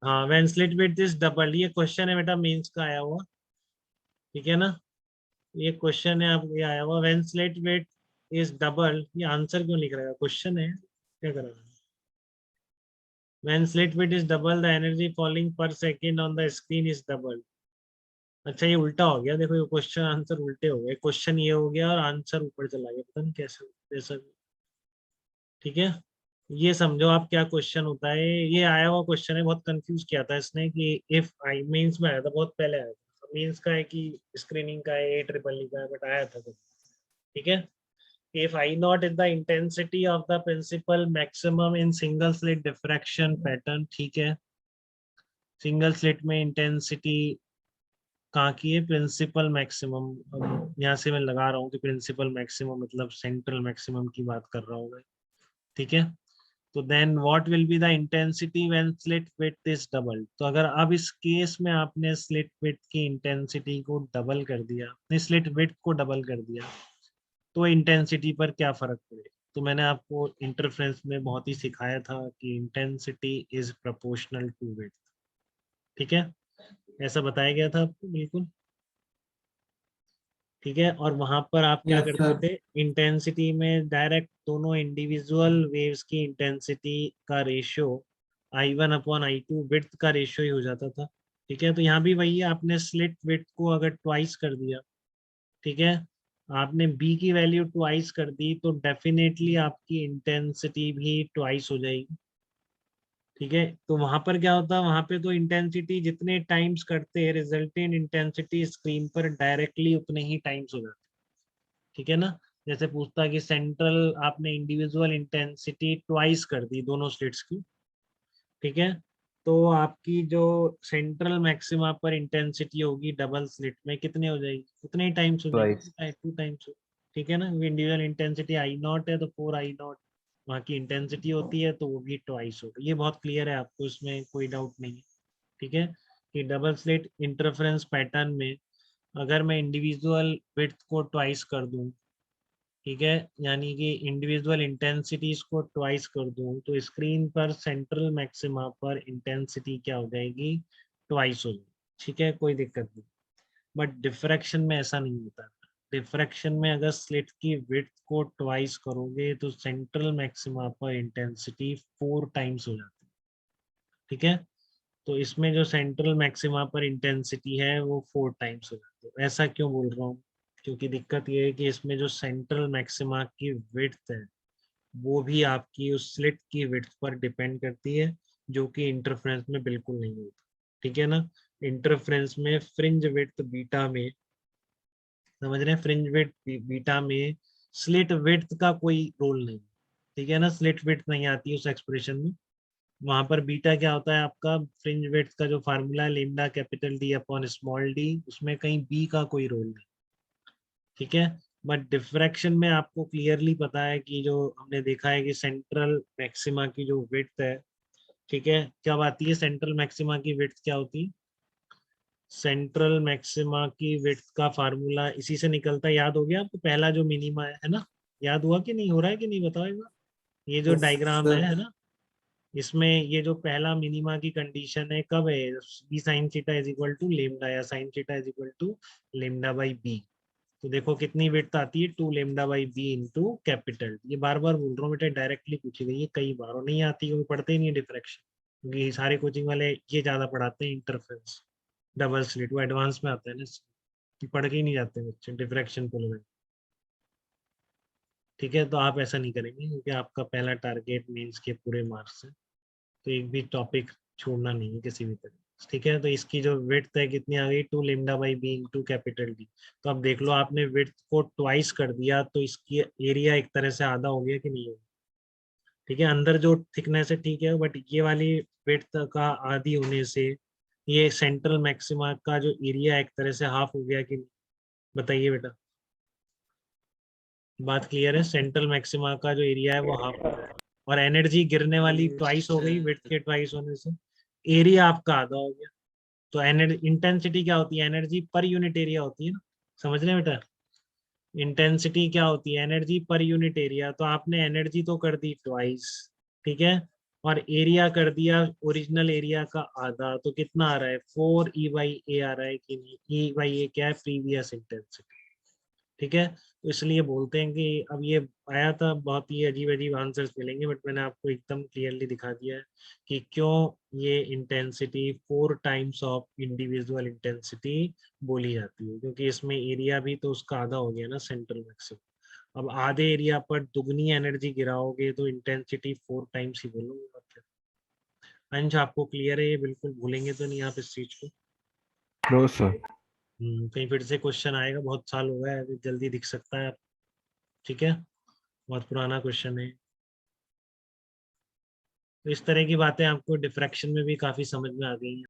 हाँ, when slit width is double, ये question है बेटा मेंस का आया हुआ, ठीक है ना, ये क्वेश्चन है आपको, ये आया हुआ when slit width is double, ये आंसर क्यों लिख रहा है, क्वेश्चन है क्या कर रहा है। When slit width is double the energy falling per second on the screen is double. अच्छा ये उल्टा हो गया, देखो ये क्वेश्चन आंसर उल्टे हो गए, क्वेश्चन ये हो गया और आंसर ऊपर चला गया, पता नहीं कैसे ऐसा। ठीक है, ये समझो आप क्या क्वेश्चन होता है, ये आया हुआ क्वेश्चन है, बहुत कंफ्यूज किया था इसने कि इफ आई मींस में आया था, बहुत पहले आया था, मींस का है कि स्क्रीनिंग का है, AEEE का है, बट आया था तो। ठीक है, if I naught is the intensity of the principal maximum in single slit diffraction pattern, ठीक है, सिंगल स्लिट में इंटेंसिटी कहाँ की है, प्रिंसिपल मैक्सिमम, यहाँ से मैं लगा रहा हूँ कि प्रिंसिपल मैक्सिमम मतलब सेंट्रल मैक्सिमम की बात कर रहा हूँ मैं। ठीक है, तो then what will be the intensity when slit width is double, तो अगर अब इस केस में आपने स्लिट विड्थ की इंटेंसिटी को डबल कर दिया, नहीं स्लिट विड्थ को डबल कर दिया, तो इंटेंसिटी पर क्या फर्क पड़ेगा। तो मैंने आपको इंटरफ्रेंस में बहुत ही सिखाया था कि intensity is proportional to width. ठीक है, ऐसा बताया गया था आपको बिल्कुल। ठीक है, और वहां पर आप क्या यस करते सर। थे, इंटेंसिटी में डायरेक्ट दोनों इंडिविजुअल वेव्स की इंटेंसिटी का रेशियो I1/I2 विड्थ का रेशियो ही हो जाता था। ठीक है, तो यहाँ भी वही है, आपने स्लिट विड्थ को अगर ट्वाइस कर दिया, ठीक है, आपने बी की वैल्यू ट्वाइस कर दी, तो डेफिनेटली आपकी इंटेंसिटी भी ट्वाइस हो जाएगी। ठीक है, तो वहां पर क्या होता है, वहां पे तो इंटेंसिटी जितने टाइम्स करते हैं, रिजल्टेंट इंटेंसिटी स्क्रीन पर डायरेक्टली उतने ही टाइम्स हो जाते हैं। ठीक है ना, जैसे पूछता है कि सेंट्रल आपने इंडिविजुअल इंटेंसिटी ट्वाइस कर दी दोनों स्लिट्स की, ठीक है, तो आपकी जो सेंट्रल मैक्सिमा पर इंटेंसिटी होगी डबल स्लिट में कितने हो जाएगी, उतने ही टाइम्स हो ट्वाइस। जाएगी, 2 टाइम्स। ठीक है ना, इंडिविजुअल इंटेंसिटी I0 है तो 4I0 वहाँ की इंटेंसिटी होती है, तो वो भी ट्वाइस होगी। ये बहुत क्लियर है आपको, इसमें कोई डाउट नहीं है। ठीक है, कि डबल स्लिट इंटरफेरेंस पैटर्न में अगर मैं इंडिविजुअल विड्थ को ट्वाइस कर दूं, ठीक है, यानी कि इंडिविजुअल इंटेंसिटीज को ट्वाइस कर दूं, तो स्क्रीन पर सेंट्रल मैक्सिमा पर इंटेंसिटी क्या हो जाएगी, ट्वाइस हो जाएगी। ठीक है, कोई दिक्कत नहीं, बट डिफ्रैक्शन में ऐसा नहीं होता। डिफ्रैक्शन में अगर स्लिट की विड्थ को ट्वाइस करोगे तो सेंट्रल मैक्सिमा पर इंटेंसिटी 4 टाइम्स हो जाती है। ठीक है, तो इसमें जो सेंट्रल मैक्सिमा पर इंटेंसिटी है वो 4 टाइम्स हो जाती है। ऐसा क्यों बोल रहा हूँ, क्योंकि दिक्कत ये है कि इसमें जो सेंट्रल मैक्सिमा की विड्थ है वो भी आपकी उस स्लिट की विड्थ पर डिपेंड करती है, जो कि इंटरफ्रेंस में बिल्कुल नहीं होता। ठीक है ना, इंटरफ्रेंस में फ्रिंज विड्थ बीटा में, समझ रहे हैं, फ्रिंज विड्थ बीटा में स्लिट विड्थ का कोई रोल नहीं। ठीक है ना, स्लिट विड्थ नहीं आती उस एक्सप्रेशन में, वहां पर बीटा क्या होता है आपका, फ्रिंज विड्थ का जो फार्मूला है lambda capital D upon small D, उसमें कहीं बी का कोई रोल नहीं। ठीक है, बट डिफ्रैक्शन में आपको क्लियरली पता है कि जो हमने देखा है कि सेंट्रल मैक्सिमा की जो विड्थ है, ठीक है, क्या आती है सेंट्रल मैक्सिमा की विड्थ क्या होती है, सेंट्रल मैक्सिमा की विड्थ का फार्मूला इसी से निकलता है, याद हो गया आपको, पहला जो मिनिमा है ना, याद हुआ कि नहीं, हो रहा है कि नहीं बताओ, ये जो यस डायग्राम सर। है ना, इसमें ये जो पहला मिनिमा की कंडीशन है कब है, B sine theta is equal to lambda, या sine theta is equal to lambda by B. तो देखो कितनी विड्थ आती है, 2 λ/b इंटू कैपिटल, ये बार बार बोल रहा हूँ बेटा, डायरेक्टली पूछी गई है कई बार, और नहीं आती क्योंकि पढ़ते ही नहीं डिफ्रैक्शन, क्योंकि सारे कोचिंग वाले ये ज्यादा पढ़ाते हैं इंटरफेरेंस डबल स्लिट, वो एडवांस में आता है ना, कि पढ़ के ही नहीं जाते बच्चे डिफ्रैक्शन को लेकर। ठीक है, तो आप ऐसा नहीं करेंगे, क्योंकि आपका पहला टारगेट मीन्स के पूरे मार्क्स है, तो एक भी टॉपिक छोड़ना नहीं है किसी भी तरह। ठीक है, तो इसकी जो विड्थ है कितनी आ गई, 2 λ/b इंटू कैपिटल डी। तो अब देख लो, आपने विड्थ को ट्वाइस कर दिया, तो इसकी एरिया एक तरह से आधा हो गया कि नहीं हो गया। ठीक है, अंदर जो थिकनेस है ठीक है, बट ये वाली विड्थ का आधी होने से ये सेंट्रल मैक्सिमा का जो एरिया एक तरह से हाफ हो गया कि नहीं, बताइए बेटा। बात क्लियर है, सेंट्रल मैक्सिमा का जो एरिया है वो हाफ हो गया, और एनर्जी गिरने वाली ट्वाइस हो गई विड्थ के ट्वाइस होने से, एरिया आपका आधा हो गया। तो एनर्जी इंटेंसिटी क्या होती है, एनर्जी पर यूनिट एरिया होती है ना, समझ रहे हैं बेटा, इंटेंसिटी क्या होती है, एनर्जी पर यूनिट एरिया, तो आपने एनर्जी तो कर दी ट्वाइस, ठीक है, और एरिया कर दिया ओरिजिनल एरिया का आधा, तो कितना आ रहा है 4 E/A आ रहा है कि नहीं? E/A क्या है? Previous intensity. ठीक है, तो इसलिए बोलते हैं कि अब ये आया था, बहुत ही अजीब अजीब आंसर्स मिलेंगे, बट मैंने आपको एकदम क्लियरली दिखा दिया है कि क्यों ये intensity 4 times of individual intensity बोली जाती है, क्योंकि इसमें एरिया भी तो उसका आधा हो गया ना सेंट्रल मैक्सिमम। अब आधे एरिया पर दुगनी एनर्जी गिराओगे तो इंटेंसिटी 4 टाइम्स ही बोलोगे। अंश आपको क्लियर है ये? बिल्कुल भूलेंगे तो नहीं आप इस चीज को? No sir. कहीं फिर से क्वेश्चन आएगा, बहुत साल हो गया है, अभी जल्दी दिख सकता है। ठीक है, बहुत पुराना क्वेश्चन है। तो इस तरह की बातें आपको डिफ्रैक्शन में भी काफी समझ में आ गई हैं।